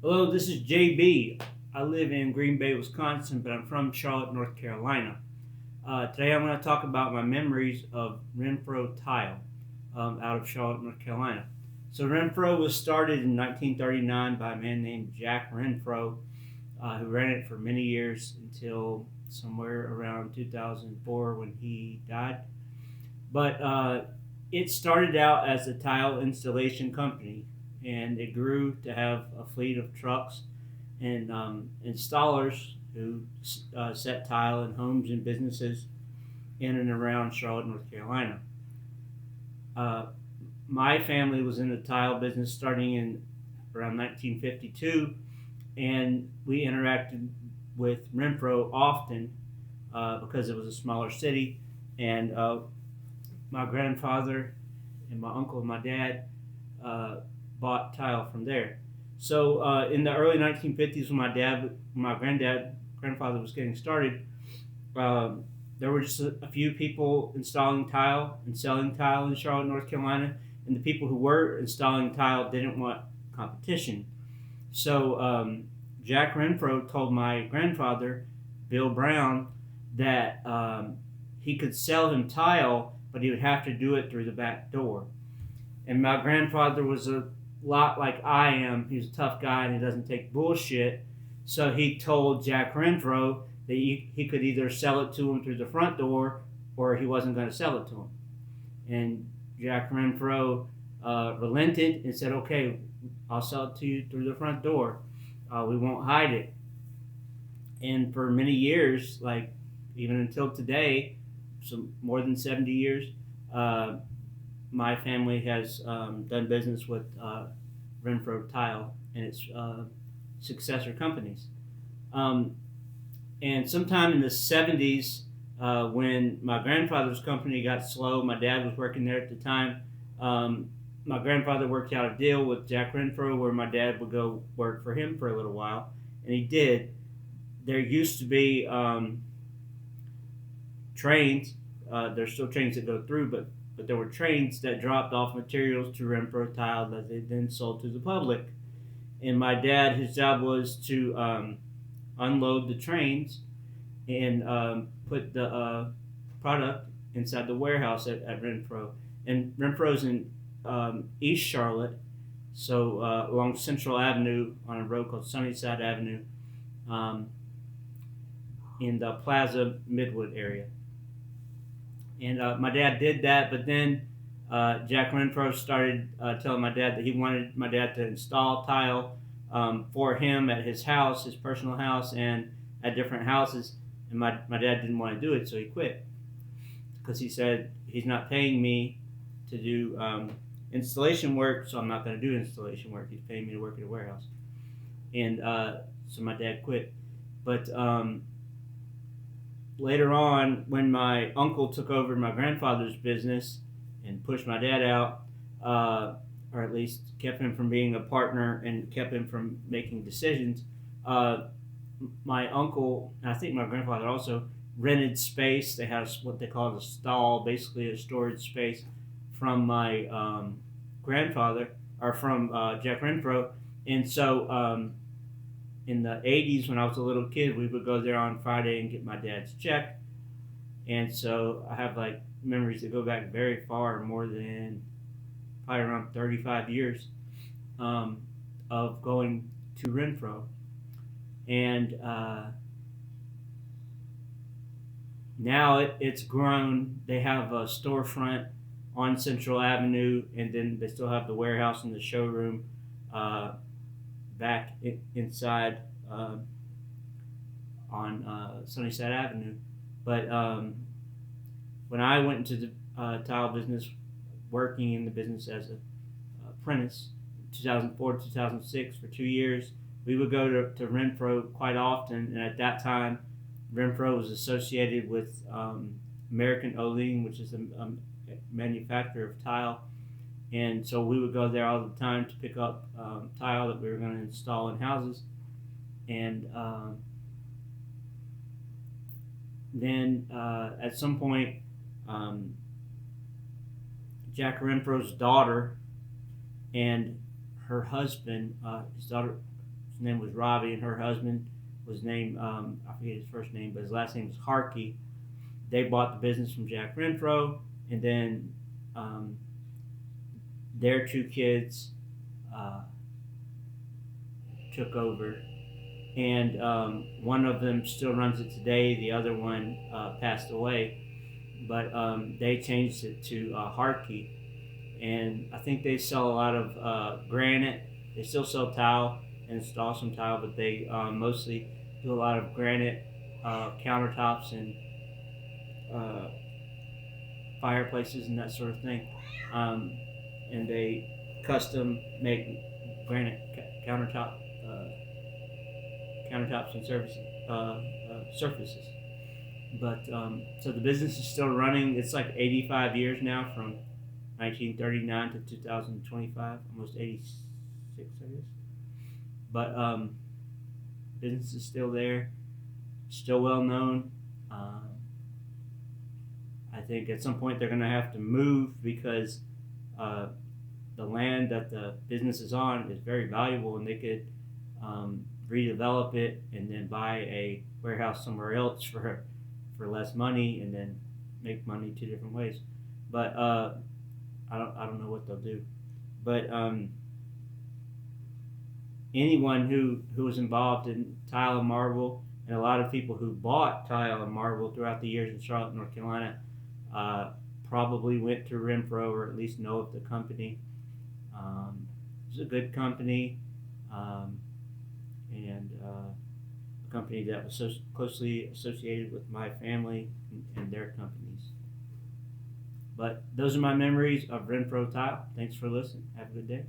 Hello, this is JB. I live in Green Bay, Wisconsin, but I'm from Charlotte, North Carolina. Today I'm going to talk about my memories of Renfrow Tile out of Charlotte, North Carolina. So Renfrow was started in 1939 by a man named Jack Renfrow, who ran it for many years until somewhere around 2004 when he died. But it started out as a tile installation company, and it grew to have a fleet of trucks and installers who set tile in homes and businesses in and around Charlotte, North Carolina. Uh, my family was in the tile business starting in around 1952, and we interacted with Renfrow often because it was a smaller city, and my grandfather and my uncle and my dad uh, bought tile from there. So in the early 1950s, when my grandfather was getting started, um, there were just a few people installing tile and selling tile in Charlotte, North Carolina, and the people who were installing tile didn't want competition. So Jack Renfrow told my grandfather, Bill Brown, that he could sell him tile, but he would have to do it through the back door. And my grandfather was a lot like I am. He's a tough guy and he doesn't take bullshit. So he told Jack Renfro that he could either sell it to him through the front door or he wasn't going to sell it to him. And Jack Renfro relented and said, "Okay, I'll sell it to you through the front door. We won't hide it." And for many years, like even until today, some more than 70 years, uh, my family has done business with Renfrow Tile and its successor companies. Um, and sometime in the 70s, when my grandfather's company got slow, my dad was working there at the time. My grandfather worked out a deal with Jack Renfrow where my dad would go work for him for a little while, and he did. There used to be trains. There's still trains that go through, but there were trains that dropped off materials to Renfrow Tile that they then sold to the public. And my dad, his job was to unload the trains and put the product inside the warehouse at Renfrow. And Renfrow's in East Charlotte, so along Central Avenue on a road called Sunnyside Avenue um, in the Plaza Midwood area. And my dad did that, but then Jack Renfro started telling my dad that he wanted my dad to install tile for him at his house, his personal house, and at different houses. And my dad didn't want to do it, so he quit because he said he's not paying me to do installation work, so I'm not going to do installation work. He's paying me to work at a warehouse. And so my dad quit. But later on, when my uncle took over my grandfather's business and pushed my dad out, or at least kept him from being a partner and kept him from making decisions, my uncle, and I think my grandfather also, rented space. They had what they called a stall, basically a storage space, from my grandfather, or from Jack Renfro. And so in the 80s, when I was a little kid, we would go there on Friday and get my dad's check. And so I have like memories that go back very far, more than probably around 35 years of going to Renfrow. And now it's grown. They have a storefront on Central Avenue, and then they still have the warehouse and the showroom uh, back inside on Sunnyside Avenue. But when I went into the tile business, working in the business as an apprentice, 2004 to 2006 for 2 years, we would go to Renfrow quite often. And at that time, Renfrow was associated with American Olean, which is a manufacturer of tile. And so we would go there all the time to pick up tile that we were going to install in houses. And then at some point, um, Jack Renfrow's daughter and her husband, his daughter's His name was Robbie, and her husband was named, I forget his first name, but his last name was Harkey. They bought the business from Jack Renfrow, and then their two kids uh, took over. And one of them still runs it today. The other one passed away, but they changed it to Harkey. And I think they sell a lot of granite. They still sell tile and install some tile, but they mostly do a lot of granite countertops and uh, fireplaces and that sort of thing. Um, and they custom make granite countertops and surfaces. But so the business is still running. It's like 85 years now, from 1939 to 2025, almost 86, I guess. But business is still there, still well known. I think at some point they're going to have to move because the land that the business is on is very valuable, and they could redevelop it and then buy a warehouse somewhere else for less money, and then make money two different ways. But I don't know what they'll do. But anyone who was involved in tile and marble, and a lot of people who bought tile and marble throughout the years in Charlotte, North Carolina, probably went to Renfrow, or at least know of the company. It's a good company, and a company that was so closely associated with my family and their companies. But those are my memories of Renfrow Tile. Thanks for listening. Have a good day.